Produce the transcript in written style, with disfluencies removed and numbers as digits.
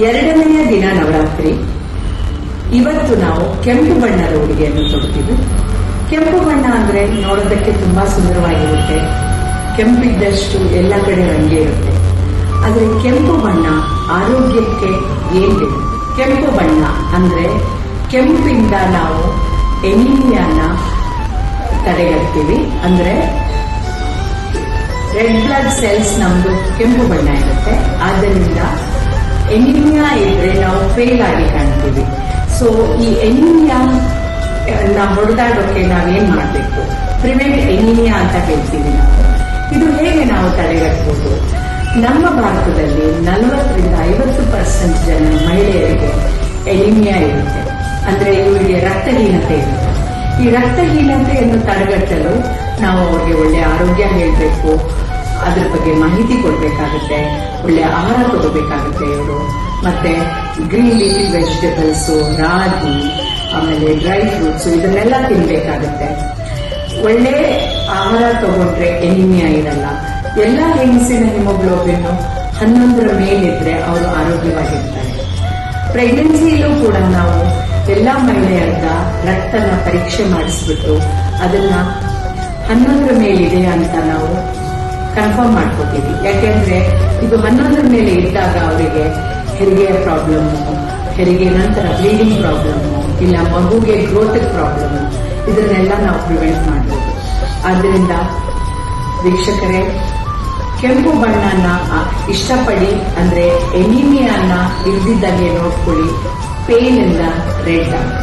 ಎರಡನೆಯ ದಿನ ನವರಾತ್ರಿ. ಇವತ್ತು ನಾವು ಕೆಂಪು ಬಣ್ಣದ ಉಡುಗೆಯನ್ನು ತೊಡುತ್ತೀವಿ. ಕೆಂಪು ಬಣ್ಣ ಅಂದ್ರೆ ನೋಡೋದಕ್ಕೆ ತುಂಬಾ ಸುಂದರವಾಗಿರುತ್ತೆ. ಕೆಂಪಿದ್ದಷ್ಟು ಎಲ್ಲ ಕಡೆ ರಂಗೆ ಇರುತ್ತೆ. ಆದ್ರೆ ಕೆಂಪು ಬಣ್ಣ ಆರೋಗ್ಯಕ್ಕೆ ಏನ್ ಬೇಕು? ಕೆಂಪು ಬಣ್ಣ ಅಂದ್ರೆ ಕೆಂಪಿಂದ ನಾವು ಎನಿಮಿಯಾನ ತಡೆಗಟ್ತೀವಿ. ಅಂದ್ರೆ ರೆಡ್ ಬ್ಲಡ್ ಸೆಲ್ಸ್ ನಮ್ದು ಕೆಂಪು ಬಣ್ಣ ಇರುತ್ತೆ. ಆದ್ದರಿಂದ ಎನಿಮಿಯಾ ಇದ್ರೆ ನಾವು ಫೇಲ್ ಆಗಿ ಕಾಣ್ತೀವಿ. ಸೊ ಈ ಎನಿಮಿಯಾ ಹೊಡೆದಾಡೋಕೆ ನಾವೇನ್ ಮಾಡಬೇಕು? ಪ್ರಿವೆಂಟ್ ಎನಿಮಿಯಾ ಅಂತ ಹೇಳ್ತೀವಿ ನಾವು. ಇದು ಹೇಗೆ ನಾವು ತಡೆಗಟ್ಟಬಹುದು? ನಮ್ಮ ಭಾರತದಲ್ಲಿ 40ರಿಂದ 50% ಜನ ಮಹಿಳೆಯರಿಗೆ ಎನಿಮಿಯಾ ಇರುತ್ತೆ. ಅಂದ್ರೆ ಇವರಿಗೆ ರಕ್ತಹೀನತೆ ಇರುತ್ತೆ. ಈ ರಕ್ತಹೀನತೆಯನ್ನು ತಡೆಗಟ್ಟಲು ನಾವು ಅವ್ರಿಗೆ ಒಳ್ಳೆ ಆರೋಗ್ಯ ಹೇಳಬೇಕು, ಅದ್ರ ಬಗ್ಗೆ ಮಾಹಿತಿ ಕೊಡ್ಬೇಕಾಗುತ್ತೆ, ಒಳ್ಳೆ ಆಹಾರ ತಗೋಬೇಕಾಗುತ್ತೆ ಇವರು. ಮತ್ತೆ ಗ್ರೀನ್ ಲೀಫಿ ವೆಜಿಟೇಬಲ್ಸ್, ರಾಗಿ, ಆಮೇಲೆ ಡ್ರೈ ಫ್ರೂಟ್ಸ್ ಇದನ್ನೆಲ್ಲ ತಿನ್ಬೇಕಾಗುತ್ತೆ. ಒಳ್ಳೆ ಆಹಾರ ತಗೊಂಡ್ರೆ ಎನಿಮಿಯಾ ಇರಲ್ಲ. ಎಲ್ಲ ಹೆಂಗಸಿನ ಹಿಮೋಗ್ಲೋಬಿನ್ 11ರ ಮೇಲಿದ್ರೆ ಅವರು ಆರೋಗ್ಯವಾಗಿರ್ತಾರೆ. ಪ್ರೆಗ್ನೆನ್ಸಿಯಲ್ಲೂ ಕೂಡ ನಾವು ಎಲ್ಲಾ ಮಹಿಳೆಯರ ರಕ್ತನ ಪರೀಕ್ಷೆ ಮಾಡಿಸ್ಬಿಟ್ಟು ಅದನ್ನ 11ರ ಮೇಲಿದೆ ಅಂತ ನಾವು ಕನ್ಫರ್ಮ್ ಮಾಡ್ಕೋತೀವಿ. ಯಾಕೆಂದ್ರೆ ಇದು 11ರ ಮೇಲೆ ಇದ್ದಾಗ ಅವರಿಗೆ ಹೆರಿಗೆಯ ಪ್ರಾಬ್ಲಮ್ಮು, ಹೆರಿಗೆ ನಂತರ ಬ್ಲೀಡಿಂಗ್ ಪ್ರಾಬ್ಲಮ್ಮು, ಇಲ್ಲ ಮಗುಗೆ ಗ್ರೋತ್ ಪ್ರಾಬ್ಲಮ್ಮು, ಇದನ್ನೆಲ್ಲ ನಾವು ಪ್ರಿವೆಂಟ್ ಮಾಡಬಹುದು. ಆದ್ರಿಂದ ವೀಕ್ಷಕರೇ, ಕೆಂಪು ಬಣ್ಣನ ಇಷ್ಟಪಡಿ. ಅಂದ್ರೆ ಎನಿಮಿಯಾನ ಇಲ್ದಿದ್ದಂಗೆ ನೋಡ್ಕೊಳ್ಳಿ. ಪೇನ್ ಇಂದ ರೆಡ್ ಆಗಿ.